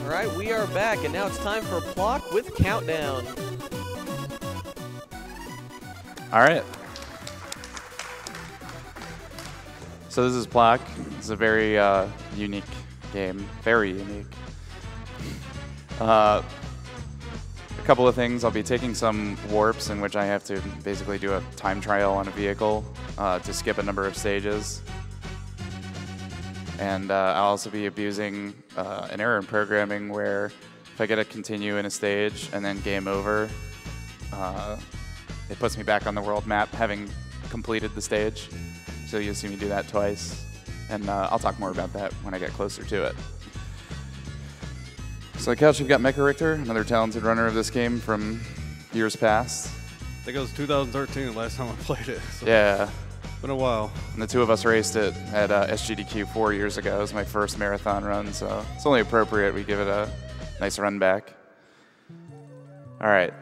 All right, we are back, and now it's time for Plok with Countdown. All right. So this is Plok. It's a very unique game. Very unique. A couple of things. I'll be taking some warps in which I have to basically do a time trial on a vehicle to skip a number of stages. And I'll also be abusing an error in programming where if I get to continue in a stage and then game over, it puts me back on the world map having completed the stage. So you'll see me do that twice. And I'll talk more about that when I get closer to it. So on the couch, we've got Mecha Richter, another talented runner of this game from years past. I think it was 2013 the last time I played it. So Yeah. been a while. And the two of us raced it at SGDQ 4 years ago. It was my first marathon run, so it's only appropriate we give it a nice run back. All right.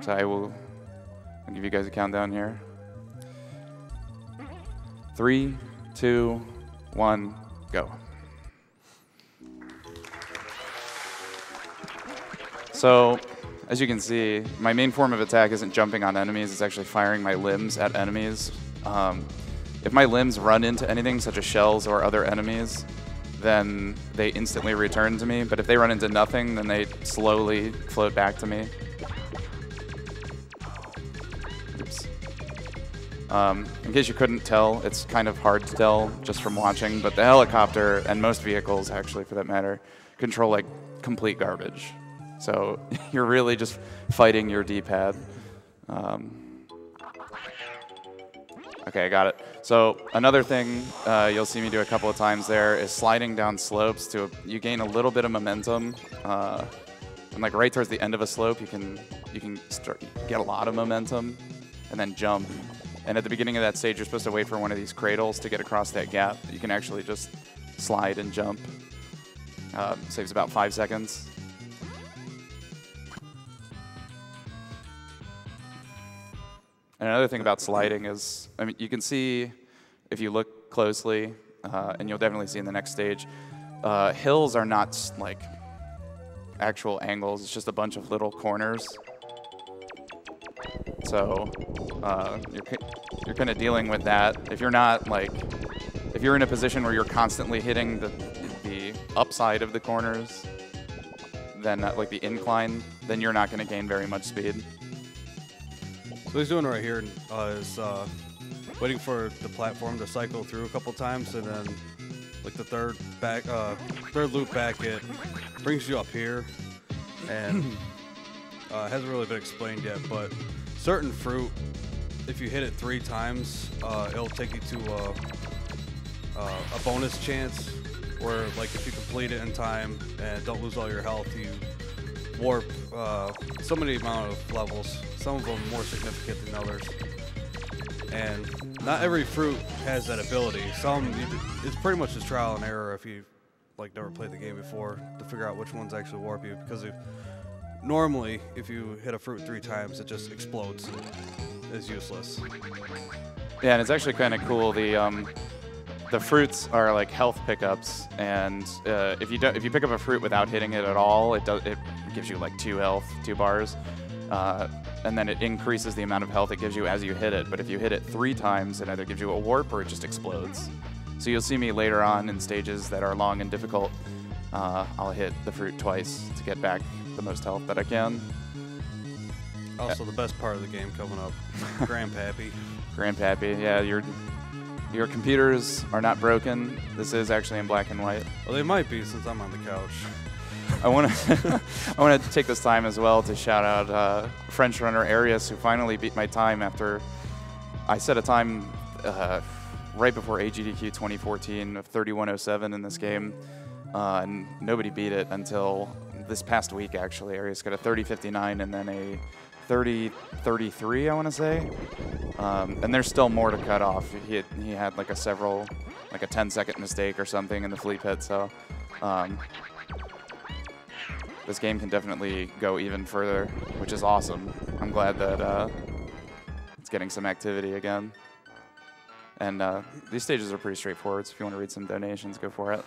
So I'll give you guys a countdown here. 3, 2, 1, go. So, as you can see, my main form of attack isn't jumping on enemies, it's actually firing my limbs at enemies. If my limbs run into anything, such as shells or other enemies, then they instantly return to me. But if they run into nothing, then they slowly float back to me. Oops. In case you couldn't tell, it's kind of hard to tell just from watching, but the helicopter, and most vehicles actually for that matter, control like complete garbage. So you're really just fighting your D-pad. Okay, I got it. So another thing you'll see me do a couple of times there is sliding down slopes. You gain a little bit of momentum, and like right towards the end of a slope, you can get a lot of momentum, and then jump. And at the beginning of that stage, you're supposed to wait for one of these cradles to get across that gap. You can actually just slide and jump. Saves about 5 seconds. And another thing about sliding is, I mean, you can see, if you look closely, and you'll definitely see in the next stage, hills are not like actual angles, it's just a bunch of little corners. So you're kind of dealing with that. If you're not like, if you're in a position where you're constantly hitting the upside of the corners, then like the incline, then you're not going to gain very much speed. So what he's doing right here is waiting for the platform to cycle through a couple times, and then like the third loop back, it brings you up here, and hasn't really been explained yet, but certain fruit, if you hit it 3 times, it'll take you to a bonus chance where, like, if you complete it in time and don't lose all your health, you warp so many amount of levels, some of them more significant than others. And not every fruit has that ability. Some, it's pretty much just trial and error if you like never played the game before to figure out which ones actually warp you, because normally if you hit a fruit 3 times, it just explodes. It's useless. Yeah, and it's actually kind of cool. The fruits are like health pickups, and if you pick up a fruit without hitting it at all, it gives you like 2 health, 2 bars, and then it increases the amount of health it gives you as you hit it. But if you hit it 3 times, it either gives you a warp or it just explodes. So you'll see me later on in stages that are long and difficult. I'll hit the fruit twice to get back the most health that I can. Also, the best part of the game coming up, Grandpappy. Grandpappy, yeah, your computers are not broken. This is actually in black and white. Well, they might be since I'm on the couch. I want to take this time as well to shout out French runner Arias, who finally beat my time after I set a time right before SGDQ 2014 of 31:07 in this game, and nobody beat it until this past week. Actually, Arias got a 30:59 and then a 30:33, I want to say, and there's still more to cut off. He had like a 10-second mistake or something in the flea pit, so. This game can definitely go even further, which is awesome. I'm glad that it's getting some activity again. And these stages are pretty straightforward, so if you want to read some donations, go for it.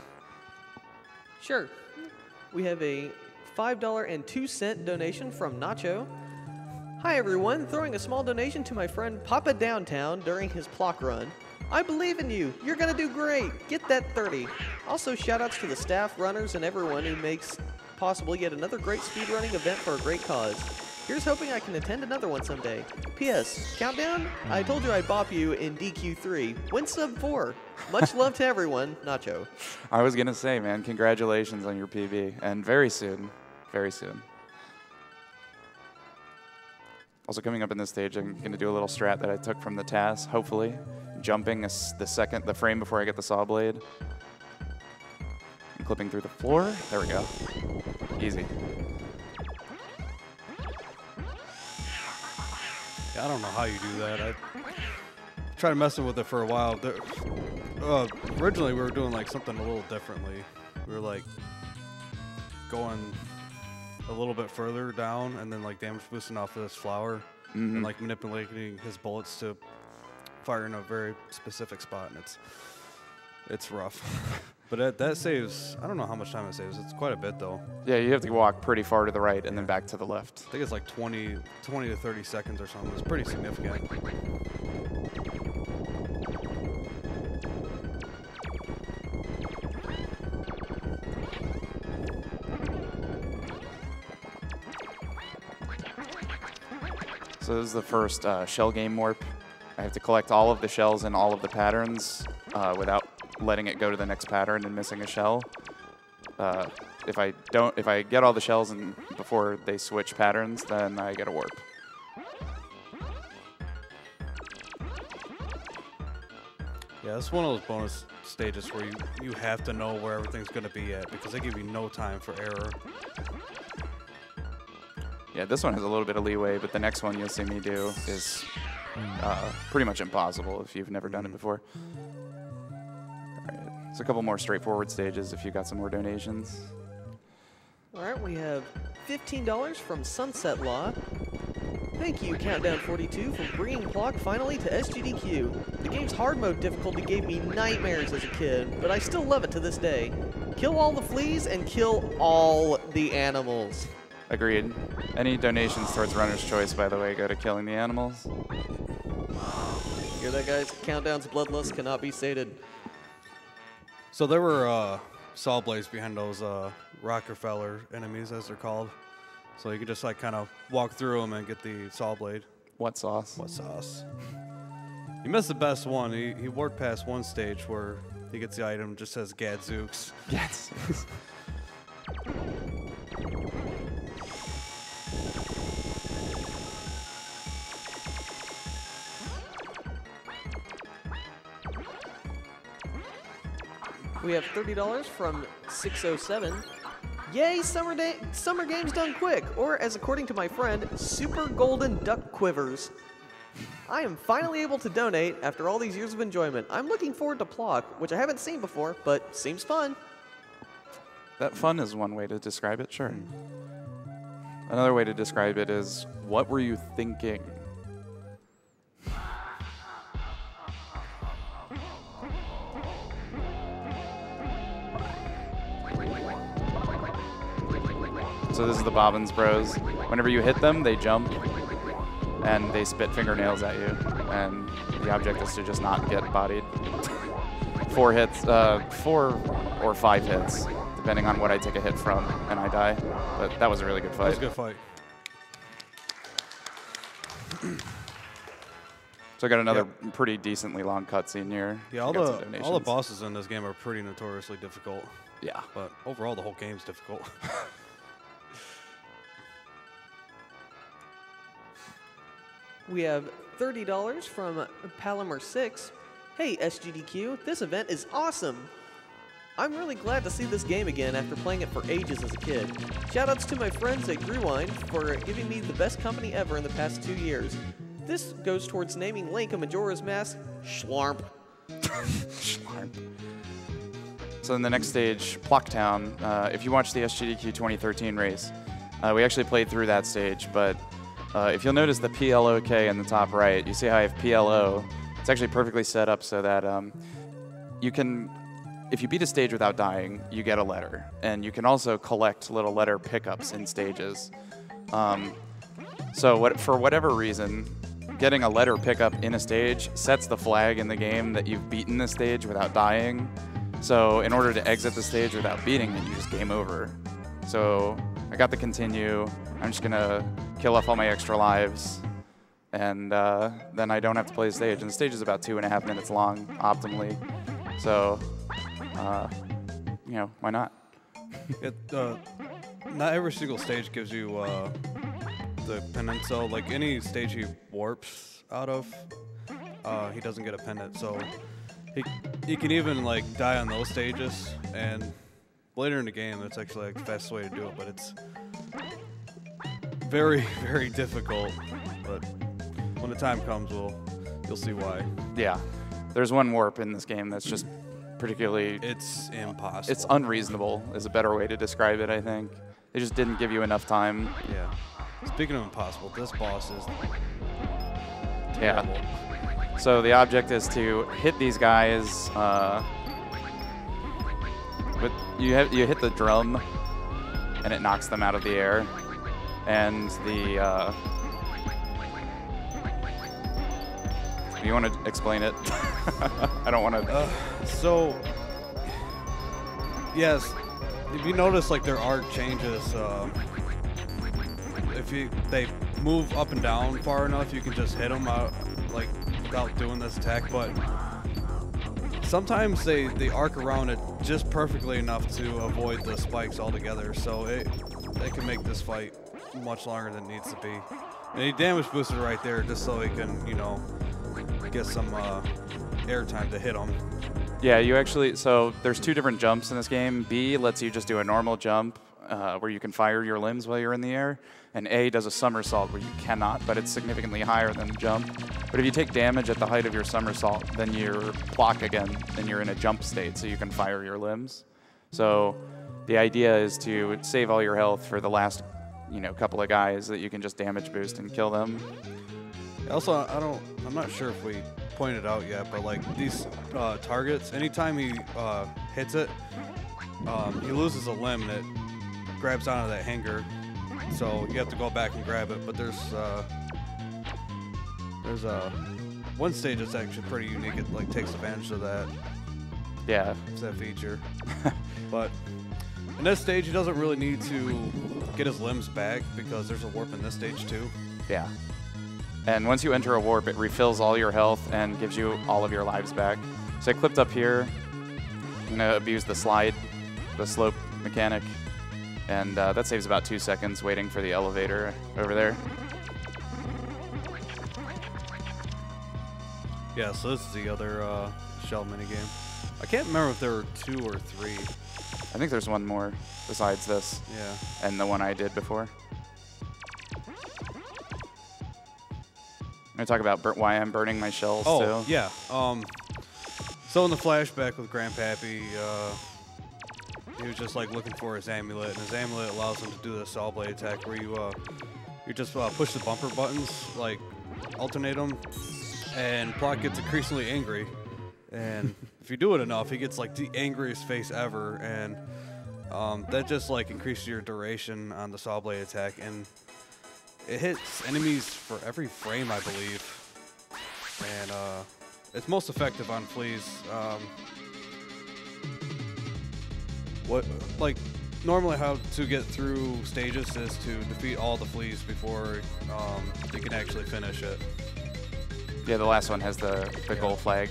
Sure. We have a $5.02 donation from Nacho. Hi everyone, throwing a small donation to my friend Papa Downtown during his Plok run. I believe in you. You're gonna do great. Get that 30. Also, shoutouts to the staff, runners, and everyone who makes possible yet another great speedrunning event for a great cause. Here's hoping I can attend another one someday. P.S. Countdown? I told you I'd bop you in DQ3. Win sub 4. Much love to everyone. Nacho. I was going to say, man, congratulations on your PB. And very soon. Very soon. Also coming up in this stage, I'm going to do a little strat that I took from the TAS, hopefully. Jumping the frame before I get the saw blade. And clipping through the floor. There we go. Easy. Yeah, I don't know how you do that. I tried messing with it for a while. Originally, we were doing like something a little differently. We were like going a little bit further down and then like damage boosting off of this flower and like manipulating his bullets to fire in a very specific spot, and it's rough. But that saves, I don't know how much time it saves. It's quite a bit though. Yeah, you have to walk pretty far to the right and then back to the left. I think it's like 20 to 30 seconds or something. It's pretty significant. So this is the first shell game warp. I have to collect all of the shells and all of the patterns without letting it go to the next pattern and missing a shell. If I get all the shells and before they switch patterns, then I get a warp. Yeah, it's one of those bonus stages where you have to know where everything's going to be at because they give you no time for error. Yeah, this one has a little bit of leeway, but the next one you'll see me do is pretty much impossible if you've never done it before. All right, so a couple more straightforward stages if you got some more donations. All right, we have $15 from Sunset Law. Thank you, Countdown42, for bringing Plok finally to SGDQ. The game's hard mode difficulty gave me nightmares as a kid, but I still love it to this day. Kill all the fleas and kill all the animals. Agreed. Any donations towards Runner's Choice, by the way, go to killing the animals. Hear that, guys? Countdown's bloodlust cannot be sated. So there were saw blades behind those Rockefeller enemies, as they're called. So you can just like kind of walk through them and get the saw blade. What sauce? What sauce? He missed the best one. He worked past one stage where he gets the item, just says Gadzooks. Yes. We have $30 from 607. Yay, summer games done quick, or as according to my friend, Super Golden Duck Quivers. I am finally able to donate after all these years of enjoyment. I'm looking forward to Plok, which I haven't seen before, but seems fun. That fun is one way to describe it, sure. Another way to describe it is, what were you thinking? So this is the Bobbins Bros. Whenever you hit them, they jump and they spit fingernails at you. And the object is to just not get bodied. 4 or 5 hits, depending on what I take a hit from, and I die. But that was a really good fight. That was a good fight. So I got another pretty decently long cutscene here. Yeah, all the bosses in this game are pretty notoriously difficult. Yeah. But overall, the whole game's difficult. We have $30 from Palamer6. Hey, SGDQ, this event is awesome. I'm really glad to see this game again after playing it for ages as a kid. Shoutouts to my friends at Grewine for giving me the best company ever in the past 2 years. This goes towards naming Link a Majora's Mask Schlarp. Schlarp. So in the next stage, Ploktown, if you watch the SGDQ 2013 race, we actually played through that stage, but if you'll notice the PLOK in the top right, you see how I have PLO. It's actually perfectly set up so that you can, if you beat a stage without dying, you get a letter. And you can also collect little letter pickups in stages. So for whatever reason, getting a letter pickup in a stage sets the flag in the game that you've beaten the stage without dying. So in order to exit the stage without beating it, you just game over. So I got the continue. I'm just gonna kill off all my extra lives, and then I don't have to play the stage. And the stage is about 2.5 minutes long, optimally. So, you know, why not? Not every single stage gives you the pendant. So, like any stage he warps out of, he doesn't get a pendant. So he can even like die on those stages, and later in the game, that's actually like the fastest way to do it. But it's very, very difficult. But when the time comes, you'll see why. Yeah, there's one warp in this game that's just particularly... It's impossible. It's unreasonable is a better way to describe it, I think. They just didn't give you enough time. Yeah. Speaking of impossible, this boss is terrible. Yeah. So the object is to hit these guys. You hit the drum, and it knocks them out of the air. And the... you want to explain it? I don't want to... So, yes, if you notice, like, there are changes. If they move up and down far enough, you can just hit them out, like, without doing this attack. But sometimes they arc around it just perfectly enough to avoid the spikes altogether. So they can make this fight much longer than it needs to be. And he damage boosted right there just so he can, you know, get some air time to hit him. Yeah, you actually, so there's 2 different jumps in this game. B lets you just do a normal jump where you can fire your limbs while you're in the air. And A does a somersault where you cannot, but it's significantly higher than the jump. But if you take damage at the height of your somersault, then you're Plok again, and you're in a jump state, so you can fire your limbs. So the idea is to save all your health for the last, you know, couple of guys that you can just damage boost and kill them. Also, I'm not sure if we pointed out yet, but like these targets, anytime he hits it, he loses a limb and it grabs onto that hanger. So you have to go back and grab it. But there's one stage that's actually pretty unique. It like takes advantage of that. Yeah. It's that feature. But in this stage, he doesn't really need to get his limbs back because there's a warp in this stage too. Yeah. And once you enter a warp, it refills all your health and gives you all of your lives back. So I clipped up here. I'm going to abuse the slide, the slope mechanic. And that saves about 2 seconds waiting for the elevator over there. Yeah, so this is the other shell minigame. I can't remember if there were 2 or 3. I think there's one more besides this. Yeah. And the one I did before. I'm going to talk about why I'm burning my shells, too. Yeah. So in the flashback with Grandpappy, he was just like looking for his amulet, and his amulet allows him to do the saw blade attack where you just push the bumper buttons, like alternate them, and Plok gets increasingly angry. And if you do it enough, he gets like the angriest face ever, and that just like increases your duration on the saw blade attack, and it hits enemies for every frame, I believe, and it's most effective on fleas. Normally how to get through stages is to defeat all the fleas before you can actually finish it. Yeah, the last one has the gold flag.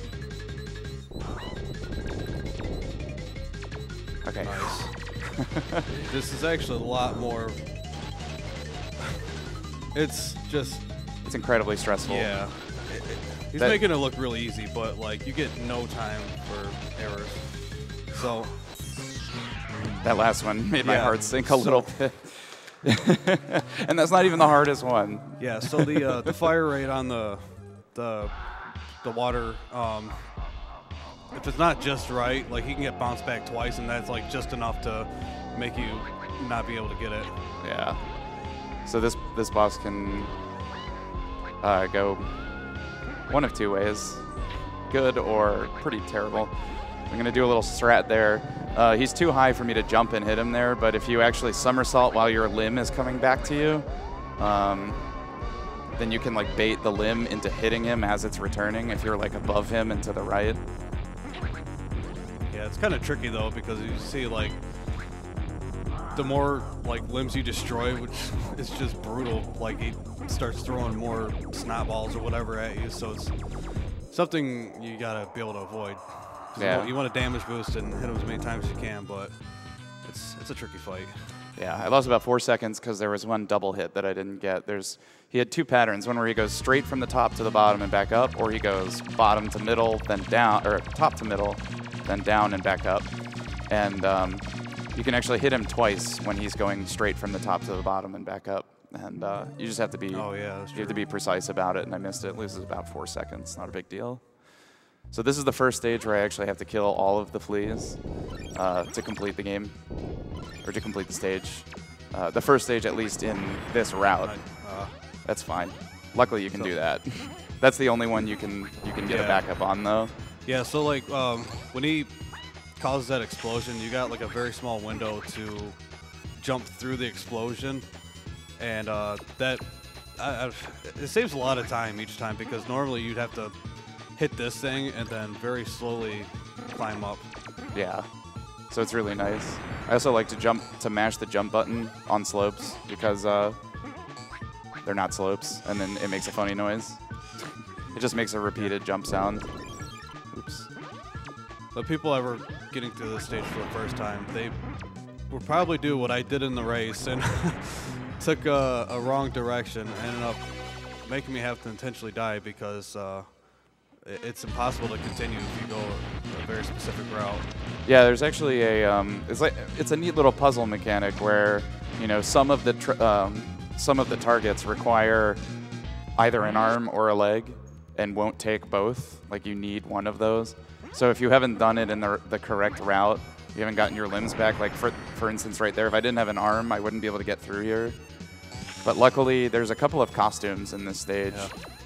Okay. Nice. This is actually a lot more. It's incredibly stressful. Yeah. He's making it look really easy, but like you get no time for errors. So that last one made my heart sink a little bit. And that's not even the hardest one. Yeah, so the fire rate on the water, if it's not just right, like he can get bounced back twice, and that's like just enough to make you not be able to get it. Yeah. So this boss can go one of 2 ways, good or pretty terrible. I'm going to do a little strat there. He's too high for me to jump and hit him there, but if you actually somersault while your limb is coming back to you, then you can like bait the limb into hitting him as it's returning if you're like above him and to the right. Yeah, it's kind of tricky though, because you see like the more like limbs you destroy, which is just brutal, like he starts throwing more snot balls or whatever at you, so it's something you gotta be able to avoid. Yeah. You want to damage boost and hit him as many times as you can, but it's a tricky fight. Yeah, I lost about 4 seconds because there was one double hit that I didn't get. He had two patterns, one where he goes straight from the top to the bottom and back up, or he goes bottom to middle, then down, or top to middle, then down and back up. And you can actually hit him twice when he's going straight from the top to the bottom and back up. And you just have to be, oh yeah, that's true. You have to be precise about it, and I missed it. It loses about 4 seconds, not a big deal. So this is the first stage where I actually have to kill all of the fleas to complete the game, or to complete the stage. The first stage, at least in this route. That's fine. Luckily, you can do that. That's the only one you can get a backup on, though. Yeah. So like when he causes that explosion, you got like a very small window to jump through the explosion, and it saves a lot of time each time, because normally you'd have to hit this thing and then very slowly climb up. Yeah, so it's really nice. I also like to mash the jump button on slopes, because they're not slopes, and then it makes a funny noise. It just makes a repeated jump sound. Oops. The people ever getting through this stage for the first time, they will probably do what I did in the race and took a wrong direction, ended up making me have to intentionally die, because it's impossible to continue if you go a very specific route. Yeah, there's actually it's a neat little puzzle mechanic where, you know, some of the targets require either an arm or a leg and won't take both. Like, you need one of those. So if you haven't done it in the correct route, you haven't gotten your limbs back. Like for instance, right there, if I didn't have an arm, I wouldn't be able to get through here. But luckily, there's a couple of costumes in this stage,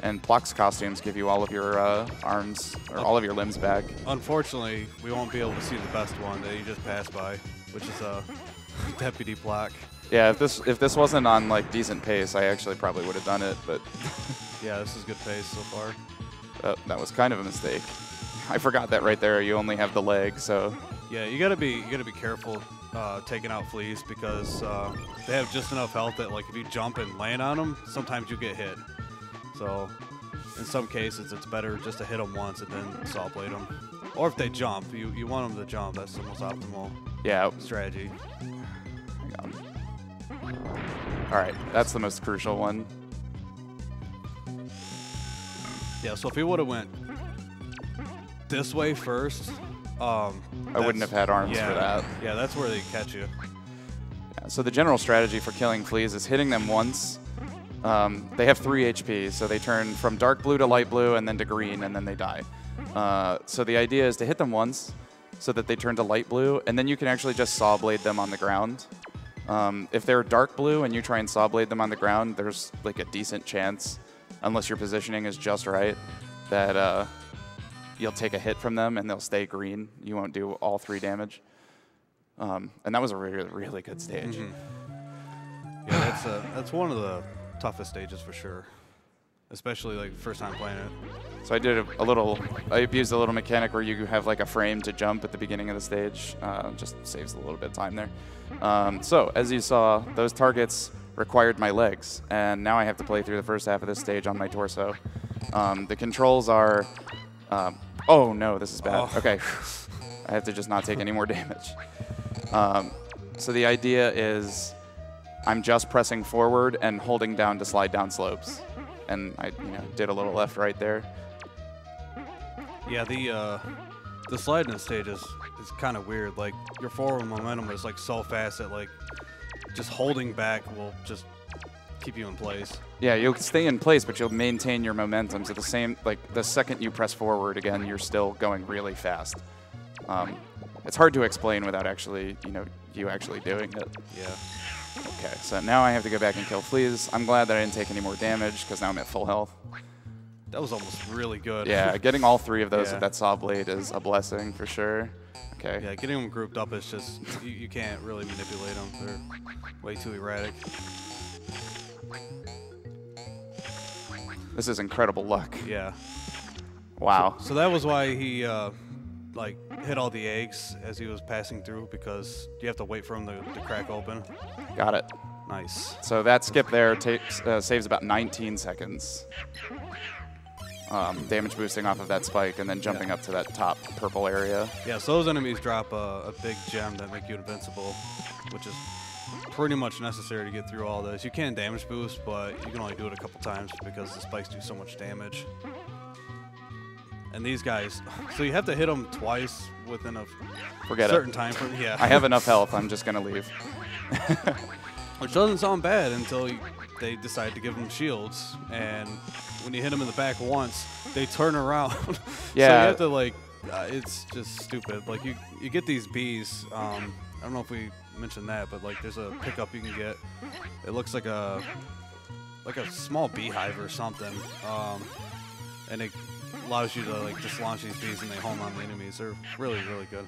and Plok's costumes give you all of your arms, or all of your limbs back. Unfortunately, we won't be able to see the best one that you just passed by, which is Deputy Plok. Yeah, if this wasn't on like decent pace, I actually probably would have done it, but yeah, this is good pace so far. That was kind of a mistake. I forgot that right there. You only have the leg, so. Yeah, you gotta be careful taking out fleas, because they have just enough health that like if you jump and land on them, sometimes you get hit. So in some cases, it's better just to hit them once and then saw blade them. Or if they jump, you want them to jump. That's the most optimal strategy. Hang on. All right, that's the most crucial one. Yeah, so if he would have went this way first, I wouldn't have had arms for that. Yeah, that's where they catch you. Yeah, so the general strategy for killing fleas is hitting them once. They have 3 HP, so they turn from dark blue to light blue and then to green, and then they die. So the idea is to hit them once so that they turn to light blue, and then you can actually just saw blade them on the ground. If they're dark blue and you try and saw blade them on the ground, there's like a decent chance, unless your positioning is just right, that you'll take a hit from them and they'll stay green. You won't do all 3 damage. And that was a really, really good stage. Mm-hmm. Yeah, that's one of the toughest stages for sure, especially like first time playing it. So I did I abused a little mechanic where you have like a frame to jump at the beginning of the stage. Just saves a little bit of time there. So as you saw, those targets required my legs, and now I have to play through the first half of this stage on my torso. The controls are, oh no, this is bad. Oh. Okay, I have to just not take any more damage. So the idea is I'm just pressing forward and holding down to slide down slopes. And I did a little left right there. Yeah, the slide in the stage is kind of weird. Like, your forward momentum is like so fast that like just holding back will just keep you in place. Yeah, you'll stay in place, but you'll maintain your momentum. So the second you press forward again, you're still going really fast. It's hard to explain without actually, you actually doing it. Yeah. Okay, so now I have to go back and kill fleas. I'm glad that I didn't take any more damage, because now I'm at full health. That was almost really good. Yeah, getting all 3 of those Yeah. with that saw blade is a blessing for sure. Okay. Yeah, getting them grouped up is just, you can't really manipulate them. They're way too erratic. This is incredible luck. Yeah. Wow. So that was why he like hit all the eggs as he was passing through, because you have to wait for them to crack open. Got it. Nice. So that skip there takes saves about 19 seconds. Damage boosting off of that spike and then jumping up to that top purple area. Yeah, so those enemies drop a big gem that make you invincible, which is pretty much necessary to get through all this. You can damage boost, but you can only do it a couple times because the spikes do so much damage. And these guys, so you have to hit them twice within a certain time frame. Yeah. I have enough health. I'm just going to leave. Which doesn't sound bad until they decide to give them shields. And when you hit them in the back once, they turn around. Yeah. So you have to, like, it's just stupid. Like, you get these bees. I don't know if we mentioned that, but, like, there's a pickup you can get. It looks like a small beehive or something. And it allows you to, like, just launch these bees and they home on the enemies. They're really, really good.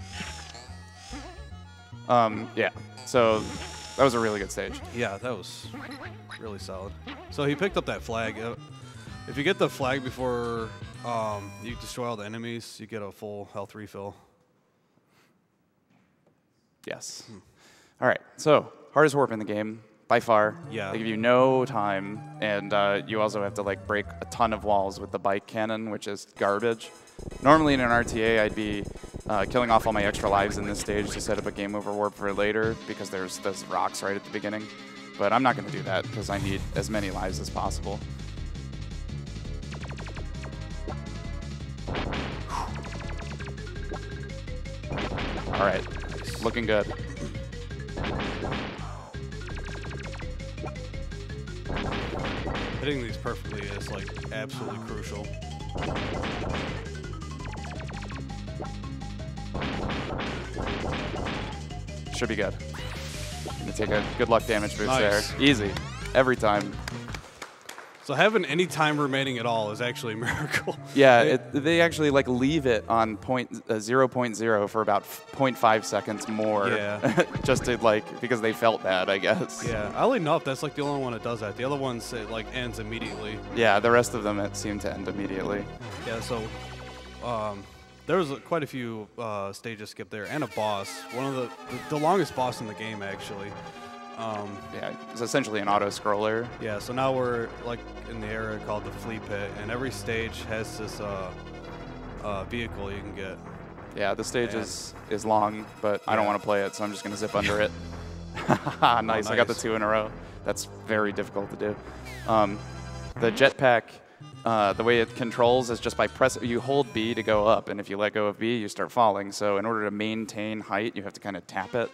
Yeah. So that was a really good stage. Yeah, that was really solid. So he picked up that flag. If you get the flag before you destroy all the enemies, you get a full health refill. Yes. All right. So hardest warp in the game by far. Yeah. They give you no time, and you also have to like break a ton of walls with the bike cannon, which is garbage. Normally in an RTA, I'd be killing off all my extra lives in this stage to set up a game over warp for later because there's those rocks right at the beginning. But I'm not going to do that because I need as many lives as possible. All right, looking good. Hitting these perfectly is like absolutely crucial. Should be good. Gonna take a good luck damage boost Nice. there. Easy, every time. So having any time remaining at all is actually a miracle. Yeah, they actually like leave it on 0.0 for about 0.5 seconds more. Yeah. Just to like, because they felt bad, I guess. Yeah, oddly enough, that's like the only one that does that. The other ones, it like ends immediately. Yeah, the rest of them it seemed to end immediately. Yeah, so there was quite a few stages skipped there, and a boss. One of the longest boss in the game, actually. Yeah, it's essentially an auto-scroller. Yeah, so now we're like in the area called the Flea Pit, and every stage has this vehicle you can get. Yeah, the stage is long, but I don't want to play it, so I'm just going to zip under it. Nice, I got the 2 in a row. That's very difficult to do. The jetpack, the way it controls is just by you hold B to go up, and if you let go of B, you start falling. So in order to maintain height, you have to kind of tap it.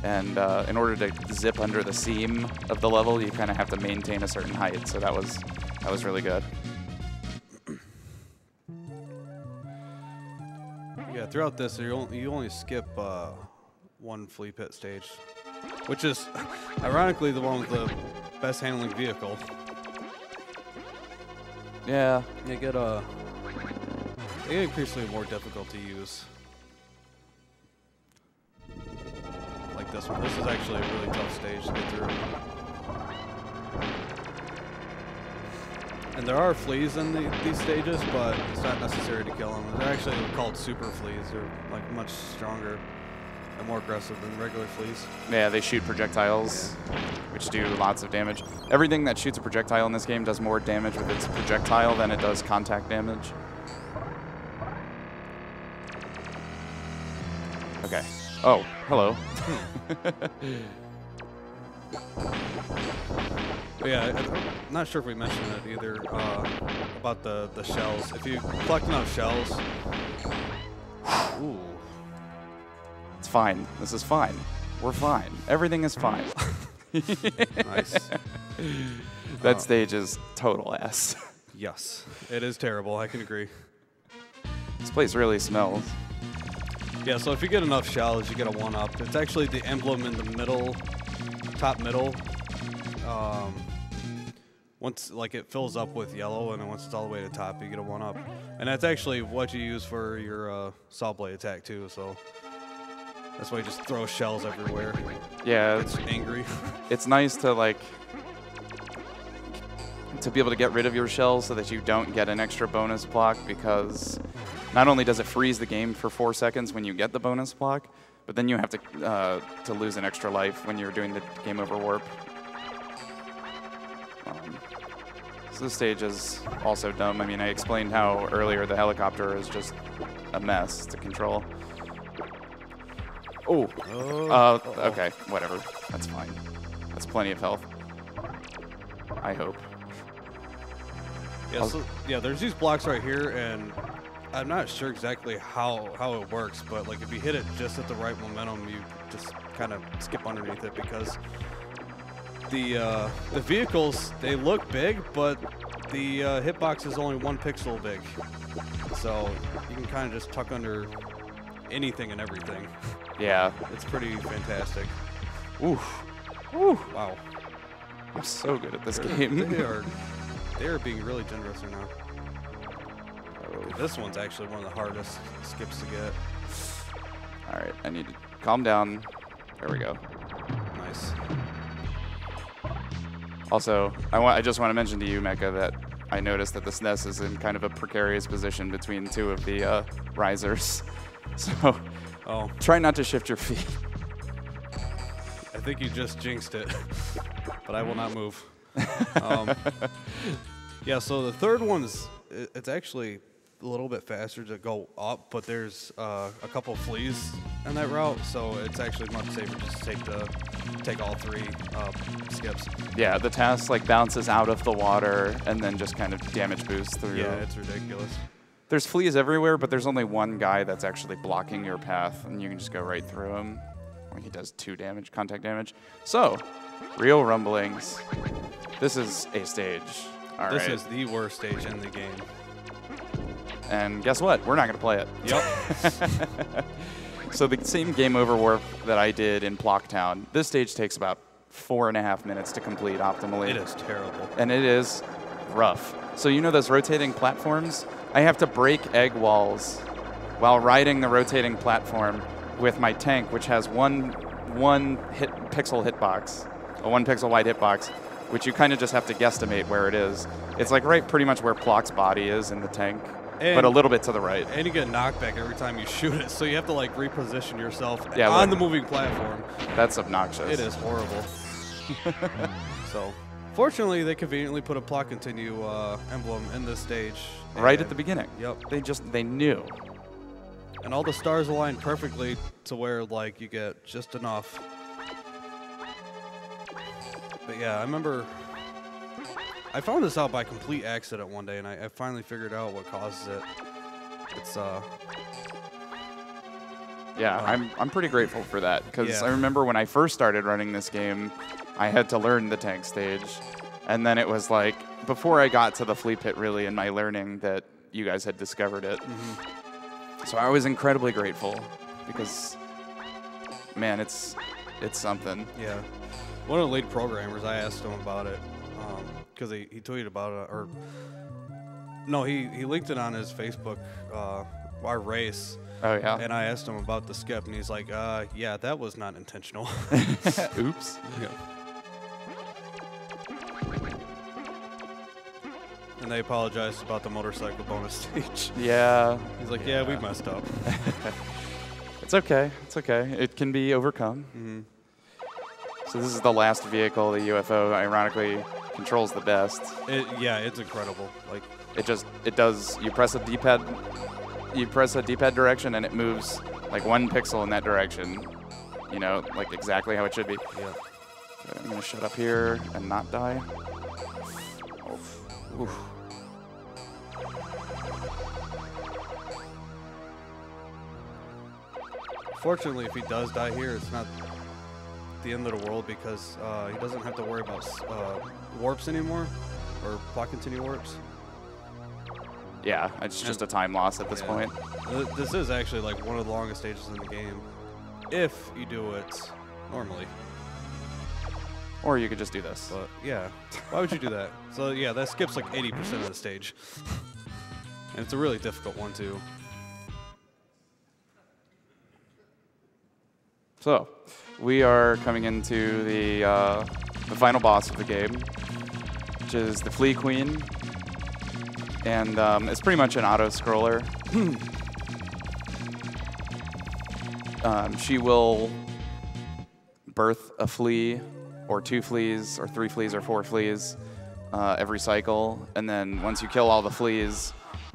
And in order to zip under the seam of the level, you kind of have to maintain a certain height. So that was really good. Yeah, throughout this, you only skip one Flea Pit stage, which is ironically the one with the best handling vehicle. Yeah. You get increasingly more difficult to use. Like this one. This is actually a really tough stage to get through. And there are fleas in these stages, but it's not necessary to kill them. They're actually called super fleas. They're like much stronger and more aggressive than regular fleas. Yeah, they shoot projectiles, which do lots of damage. Everything that shoots a projectile in this game does more damage with its projectile than it does contact damage. Okay. Oh, hello. Yeah, I'm not sure if we mentioned it either, about the shells. If you collect enough shells... Ooh. It's fine. This is fine. We're fine. Everything is fine. Nice. That stage is total ass. Yes, it is terrible. I can agree. This place really smells. Yeah, so if you get enough shells, you get a 1-up. It's actually the emblem in the middle, top middle. once like it fills up with yellow, and then once it's all the way to the top, you get a 1-up. And that's actually what you use for your saw blade attack too. So that's why you just throw shells everywhere. Yeah, It's angry. it's nice to like to be able to get rid of your shells so that you don't get an extra bonus block, because not only does it freeze the game for 4 seconds when you get the bonus block, but then you have to lose an extra life when you're doing the game over warp. So this stage is also dumb. I mean, I explained how earlier the helicopter is just a mess to control. Oh, okay, whatever. That's fine. That's plenty of health. I hope. Yeah, so, yeah, there's these blocks right here, and I'm not sure exactly how it works, but like if you hit it just at the right momentum, you just kind of skip underneath it, because the vehicles, they look big, but the hitbox is only 1 pixel big, so you can kind of just tuck under anything and everything. Yeah. It's pretty fantastic. Oof. Ooh. Wow. I'm so good at this game. They are being really generous right now. Oh. This one's actually one of the hardest skips to get. All right, I need to calm down. There we go. Nice. Also, I just want to mention to you, Mecha, that I noticed that the SNES is in kind of a precarious position between 2 of the risers. So try not to shift your feet. I think you just jinxed it, but I will not move. Yeah, so the third one's, it's actually a little bit faster to go up, but there's a couple fleas in that route, so it's actually much safer just to take all 3 skips. Yeah, the task like bounces out of the water and then just kind of damage boosts through. Yeah, it's ridiculous. There's fleas everywhere, but there's only one guy that's actually blocking your path, and you can just go right through him. Or he does 2 damage, contact damage. So, real rumblings. This is a stage. All right. This is the worst stage in the game. And guess what? We're not going to play it. Yep. So the same game over warp that I did in Plok Town, this stage takes about 4.5 minutes to complete optimally. It is terrible. And it is rough. So you know those rotating platforms? I have to break egg walls while riding the rotating platform with my tank, which has one pixel hitbox, a 1 pixel wide hitbox, which you kind of just have to guesstimate where it is. It's like right pretty much where Plok's body is in the tank, but a little bit to the right. And you get knockback every time you shoot it, so you have to like reposition yourself Yeah, on the moving platform. That's obnoxious. It is horrible. So, fortunately, they conveniently put a Plok Continue emblem in this stage. Right at the beginning. Yep. They knew. And all the stars align perfectly to where like you get just enough. But yeah, I remember I found this out by complete accident one day, and I finally figured out what causes it. It's Yeah, I'm pretty grateful for that, because Yeah. I remember when I first started running this game, I had to learn the tank stage, and then it was like before I got to the flea pit really in my learning that you guys had discovered it. So I was incredibly grateful, because man, it's something. Yeah. One of the lead programmers, I asked him about it because he tweeted about it, or no, he linked it on his Facebook, our race. Oh yeah. And I asked him about the skip, and he's like, yeah, that was not intentional. Oops. Yeah. And they apologized about the motorcycle bonus stage. Yeah. He's like, yeah, we messed up. It's okay. It's okay. It can be overcome. So this is the last vehicle the UFO ironically controls the best. Yeah, it's incredible. Like it does. You press a D-pad. You press a D-pad direction and it moves like 1 pixel in that direction. You know, like exactly how it should be. Yeah. Okay, I'm gonna shut up here and not die. Oof. Fortunately, if he does die here, it's not the end of the world, because he doesn't have to worry about warps anymore, or Plok Continue warps. Yeah, it's just a time loss at this point. This is actually like one of the longest stages in the game, if you do it normally. Or you could just do this. But yeah, why would you do that? So yeah, that skips like 80% of the stage. And it's a really difficult one too. So, we are coming into the final boss of the game, which is the Flea Queen. And it's pretty much an auto-scroller. She will birth a flea, or 2 fleas, or 3 fleas, or 4 fleas every cycle. And then once you kill all the fleas,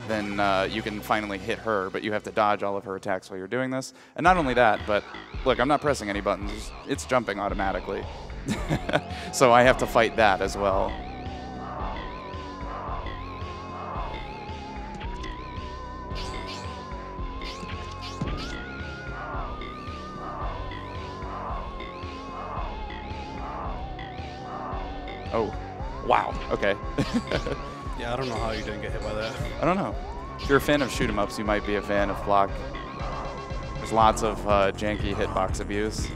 then you can finally hit her, but you have to dodge all of her attacks while you're doing this. And not only that, but look, I'm not pressing any buttons. It's jumping automatically. So I have to fight that as well. Oh, wow, okay. Yeah, I don't know how you didn't get hit by that. I don't know. If you're a fan of shoot 'em ups, you might be a fan of Plok. There's lots of janky hitbox abuse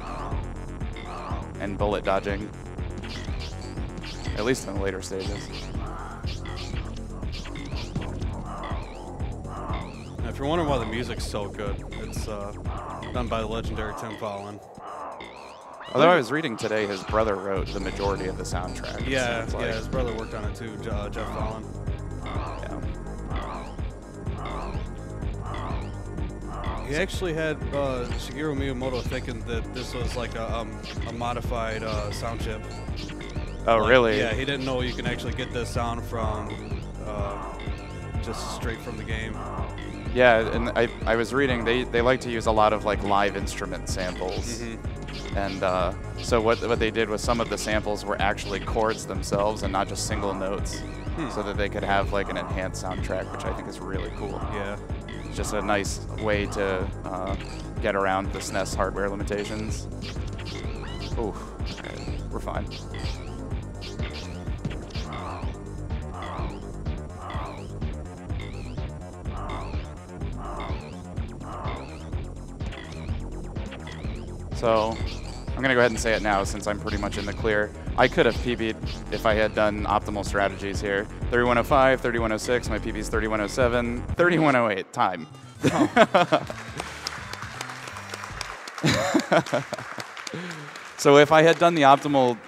and bullet dodging, at least in the later stages. Now, if you're wondering why the music's so good, it's done by the legendary Tim Fallon. Although I was reading today, his brother wrote the majority of the soundtrack. Yeah, so yeah, his brother worked on it too, Jeff Fallon. Yeah. He actually had Shigeru Miyamoto thinking that this was like a modified sound chip. Oh, Like, really? Yeah, he didn't know you can actually get this sound from just straight from the game. Yeah, and I was reading, they like to use a lot of like live instrument samples. Mm-hmm. And so what they did was some of the samples were actually chords themselves and not just single notes, so that they could have like an enhanced soundtrack, which I think is really cool. Yeah. It's just a nice way to get around the SNES hardware limitations. Ooh, okay, we're fine. So I'm going to go ahead and say it now since I'm pretty much in the clear. I could have PB'd if I had done optimal strategies here. 3105, 3106, my PB's 3107, 3108, time. So if I had done the optimal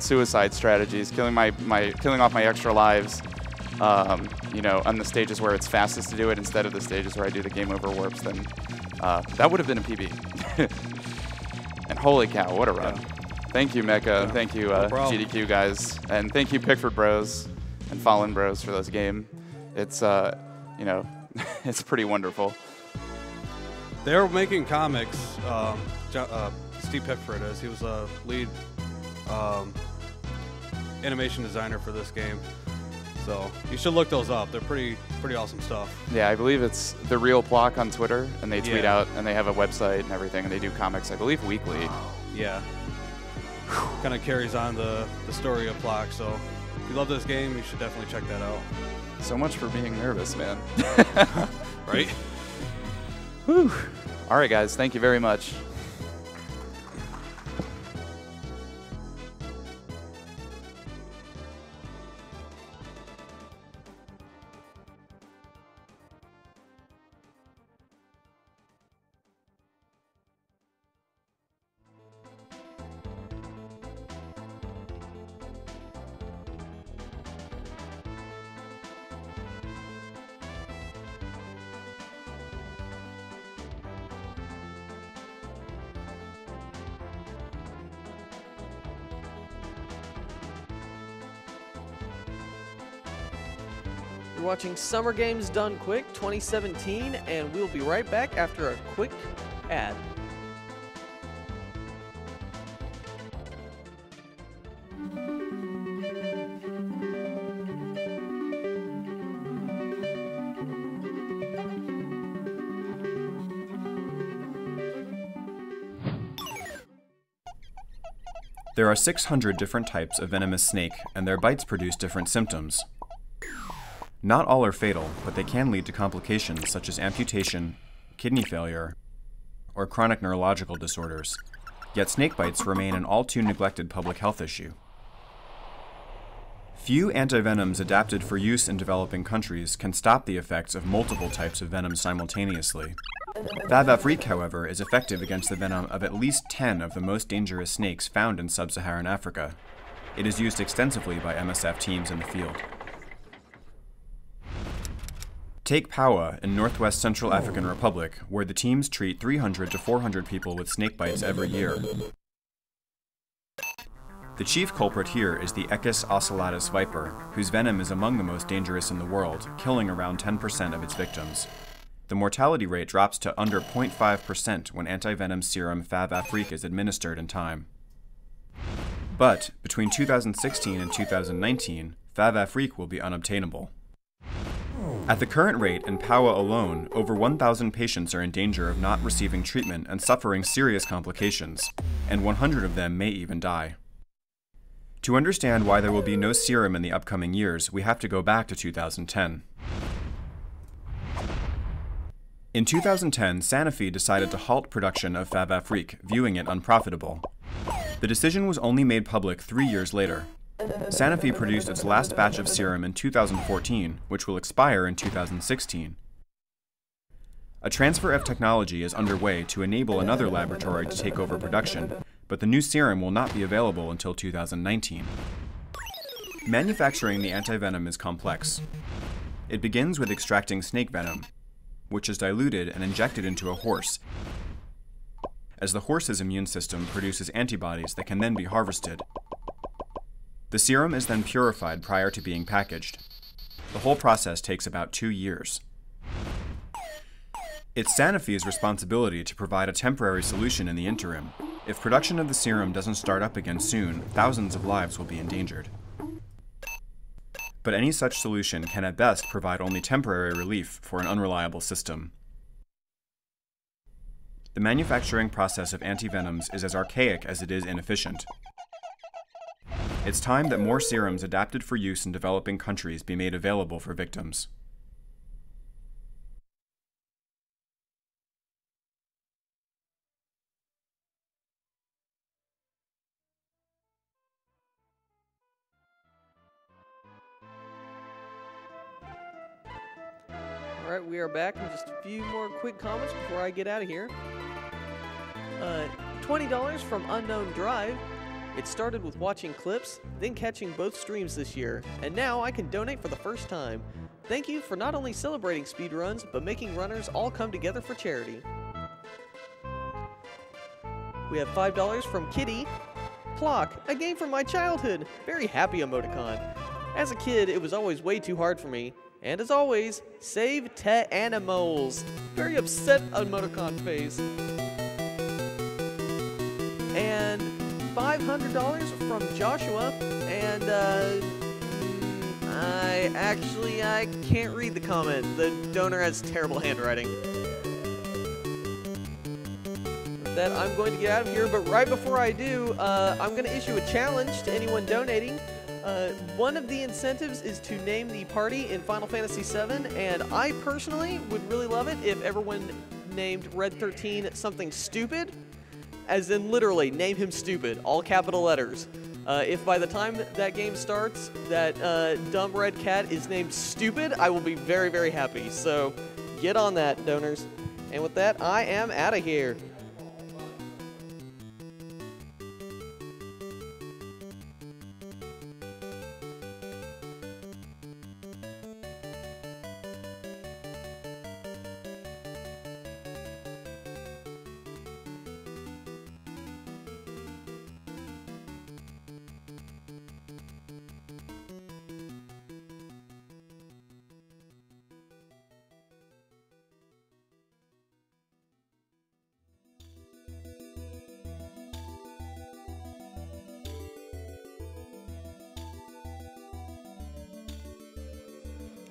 suicide strategies, killing off my extra lives, you know, on the stages where it's fastest to do it instead of the stages where I do the game over warps, then that would have been a PB. And holy cow, what a run. Yeah. Thank you, Mecha. Yeah. Thank you, No problem. GDQ guys. And thank you, Pickford Bros and Fallen Bros for this game. It's, you know, it's pretty wonderful. They're making comics. Steve Pickford is. He was a lead animation designer for this game. So you should look those up. They're pretty awesome stuff. Yeah, I believe it's The Real Plok on Twitter, and they tweet Yeah. out, and they have a website and everything, and they do comics, I believe, weekly. Yeah. Kind of carries on the story of Plok. So if you love this game, you should definitely check that out. So much for being nervous, man. Right? Whew. All right, guys, thank you very much. You're watching Summer Games Done Quick 2017, and we'll be right back after a quick ad. There are 600 different types of venomous snake, and their bites produce different symptoms. Not all are fatal, but they can lead to complications such as amputation, kidney failure, or chronic neurological disorders. Yet snake bites remain an all too neglected public health issue. Few antivenoms adapted for use in developing countries can stop the effects of multiple types of venom simultaneously. Fav-Afrique, however, is effective against the venom of at least 10 of the most dangerous snakes found in sub-Saharan Africa. It is used extensively by MSF teams in the field. Take Paua in northwest Central African Republic, where the teams treat 300 to 400 people with snake bites every year. The chief culprit here is the Echis ocellatus viper, whose venom is among the most dangerous in the world, killing around 10% of its victims. The mortality rate drops to under 0.5% when antivenom serum Fav-Afrique is administered in time. But between 2016 and 2019, Fav-Afrique will be unobtainable. At the current rate, in Paua alone, over 1,000 patients are in danger of not receiving treatment and suffering serious complications, and 100 of them may even die. To understand why there will be no serum in the upcoming years, we have to go back to 2010. In 2010, Sanofi decided to halt production of Fav-Afrique, viewing it unprofitable. The decision was only made public 3 years later. Sanofi produced its last batch of serum in 2014, which will expire in 2016. A transfer of technology is underway to enable another laboratory to take over production, but the new serum will not be available until 2019. Manufacturing the antivenom is complex. It begins with extracting snake venom, which is diluted and injected into a horse, as the horse's immune system produces antibodies that can then be harvested. The serum is then purified prior to being packaged. The whole process takes about 2 years. It's Sanofi's responsibility to provide a temporary solution in the interim. If production of the serum doesn't start up again soon, thousands of lives will be endangered. But any such solution can at best provide only temporary relief for an unreliable system. The manufacturing process of antivenoms is as archaic as it is inefficient. It's time that more serums adapted for use in developing countries be made available for victims. Alright, we are back, and just a few more quick comments before I get out of here. $20 from Unknown Drive. It started with watching clips, then catching both streams this year, and now I can donate for the first time. Thank you for not only celebrating speedruns, but making runners all come together for charity. We have $5 from Kitty. Plok, a game from my childhood. Very happy emoticon. As a kid, it was always way too hard for me. And as always, save te animals. Very upset emoticon face. And $500 from Joshua, and I can't read the comment. The donor has terrible handwriting. With that, I'm going to get out of here, but right before I do, I'm going to issue a challenge to anyone donating. One of the incentives is to name the party in Final Fantasy VII, and I personally would really love it if everyone named Red 13 something stupid. As in literally, name him stupid, all capital letters. If by the time that game starts, that dumb red cat is named stupid, I will be very, very happy. So get on that, donors. And with that, I am out of here.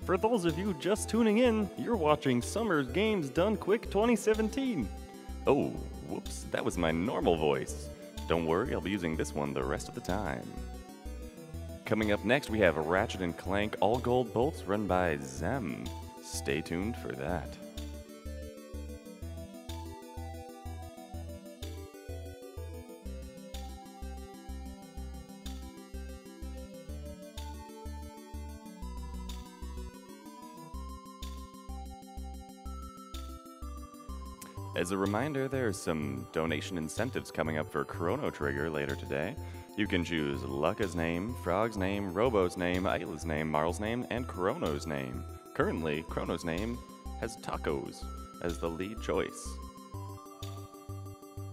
For those of you just tuning in, you're watching Summer Games Done Quick 2017. Oh, whoops, that was my normal voice. Don't worry, I'll be using this one the rest of the time. Coming up next, we have Ratchet & Clank All Gold Bolts run by Zem. Stay tuned for that. As a reminder, there are some donation incentives coming up for Chrono Trigger later today. You can choose Lucca's name, Frog's name, Robo's name, Isla's name, Marl's name, and Chrono's name. Currently, Chrono's name has Tacos as the lead choice.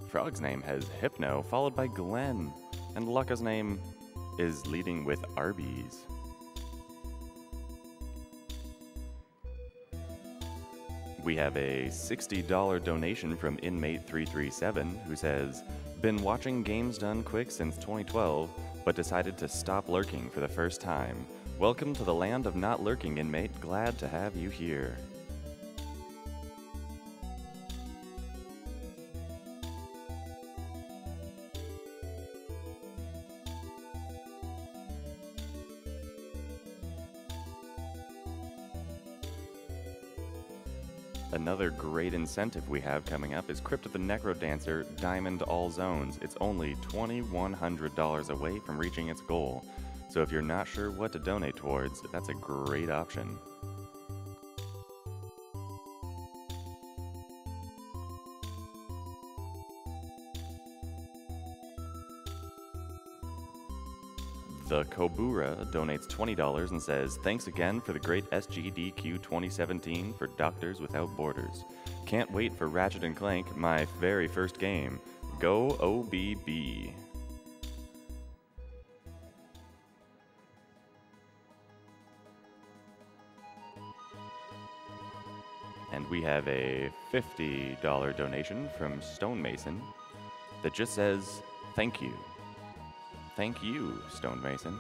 Frog's name has Hypno, followed by Glenn, and Lucca's name is leading with Arby's. We have a $60 donation from Inmate337 who says, "Been watching Games Done Quick since 2012, but decided to stop lurking for the first time. Welcome to the land of not lurking, Inmate. Glad to have you here." Another great incentive we have coming up is Crypt of the Necrodancer Diamond All Zones. It's only $2,100 away from reaching its goal. So if you're not sure what to donate towards, that's a great option. The Kobura donates $20 and says, "Thanks again for the great SGDQ 2017 for Doctors Without Borders. Can't wait for Ratchet & Clank, my very first game. Go OBB." And we have a $50 donation from Stonemason that just says, "Thank you." Thank you, Stonemason.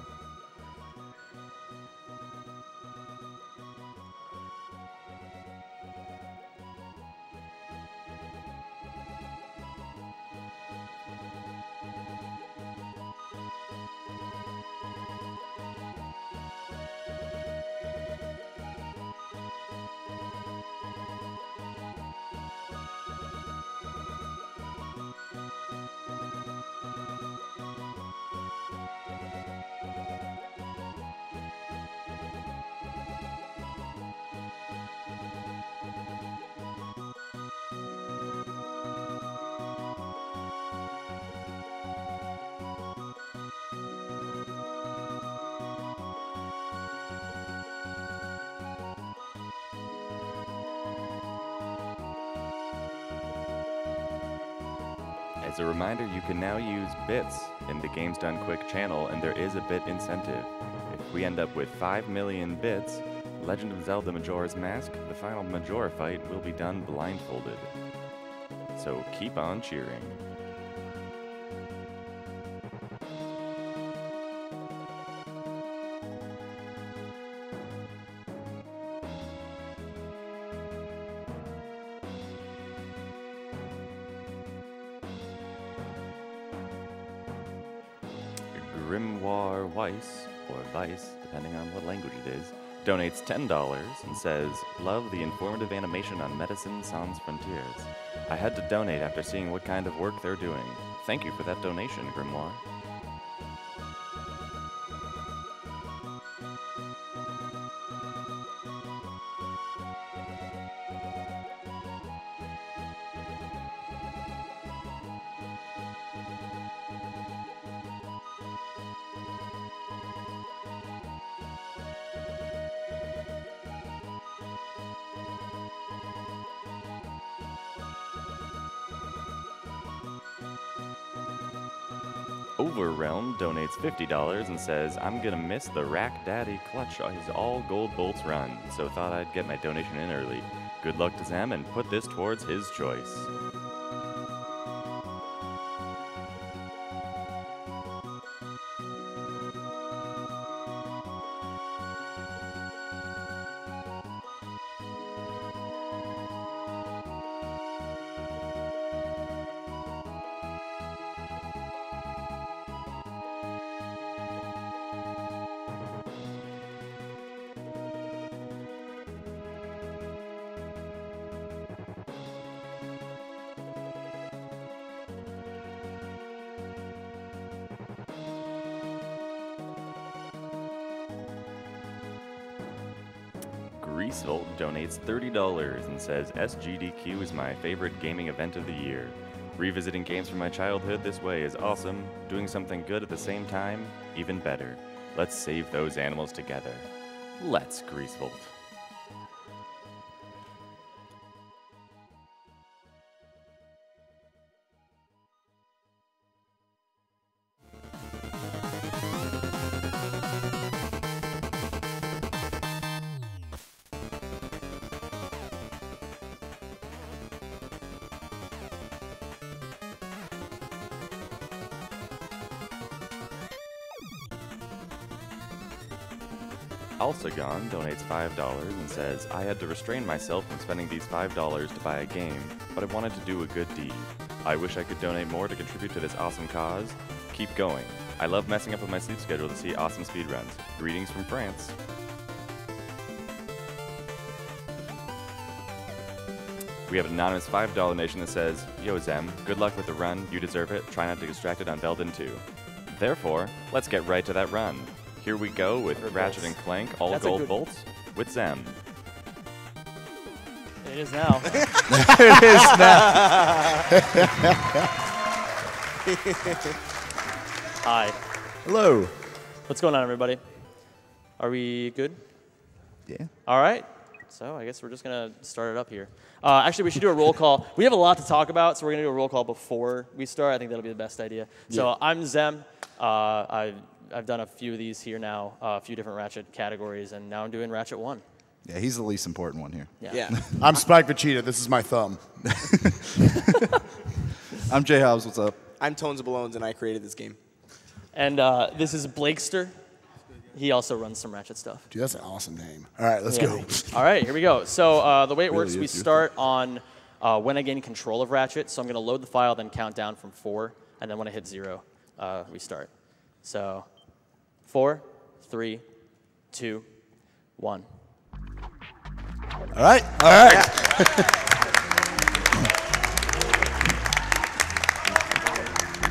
As a reminder, you can now use bits in the Games Done Quick channel, and there is a bit incentive. If we end up with 5 million bits, Legend of Zelda Majora's Mask, the final Majora fight, will be done blindfolded. So keep on cheering. Grimoire Weiss, or Vice, depending on what language it is, donates $10 and says, "Love the informative animation on Medicine Sans Frontiers. I had to donate after seeing what kind of work they're doing. Thank you for that donation, Grimoire." Overrealm donates $50 and says, "I'm gonna miss the Rack Daddy Clutch his all gold bolts run, so thought I'd get my donation in early. Good luck to Zem and put this towards his choice." Greasevolt donates $30 and says, SGDQ is my favorite gaming event of the year. Revisiting games from my childhood this way is awesome. Doing something good at the same time, even better. Let's save those animals together. Let's Greasevolt. Alsagon donates $5 and says, I had to restrain myself from spending these $5 to buy a game, but I wanted to do a good deed. I wish I could donate more to contribute to this awesome cause. Keep going. I love messing up with my sleep schedule to see awesome speedruns. Greetings from France. We have an anonymous $5 donation that says, Yo Zem, good luck with the run, you deserve it, try not to get distracted on Veldin 2. Therefore, let's get right to that run. Here we go with Ratchet and Clank, all gold bolts, with Zem. It is now. It is now. Hi. Hello. What's going on, everybody? Are we good? Yeah. All right. So I guess we're just going to start it up here. Actually, we should do a roll call. We have a lot to talk about, so we're going to do a roll call before we start. I think that'll be the best idea. So I'm Zem. I've done a few of these here now, a few different Ratchet categories, and now I'm doing Ratchet 1. Yeah, he's the least important one here. Yeah. I'm Spike Vegeta. This is my thumb. I'm Jay Hobbs. What's up? I'm Tones Balones, and I created this game. And this is Blakester. He also runs some Ratchet stuff. Dude, that's an awesome name. All right, let's go. All right, here we go. So the way it works, Really we is, dude. start on when I gain control of Ratchet. So I'm going to load the file, then count down from 4, and then when I hit 0, we start. So 4, 3, 2, 1. All right, all right.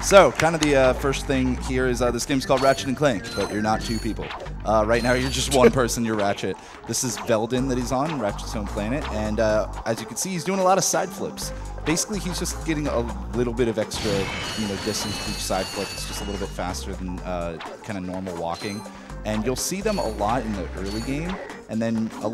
So, kind of the first thing here is this game's called Ratchet and Clank, but you're not two people. Right now, you're just one person, you're Ratchet. This is Veldin that he's on, Ratchet's home planet, and as you can see, he's doing a lot of side flips. Basically, he's just getting a little bit of extra, distance for each side flip. It's just a little bit faster than kind of normal walking. And you'll see them a lot in the early game, and then a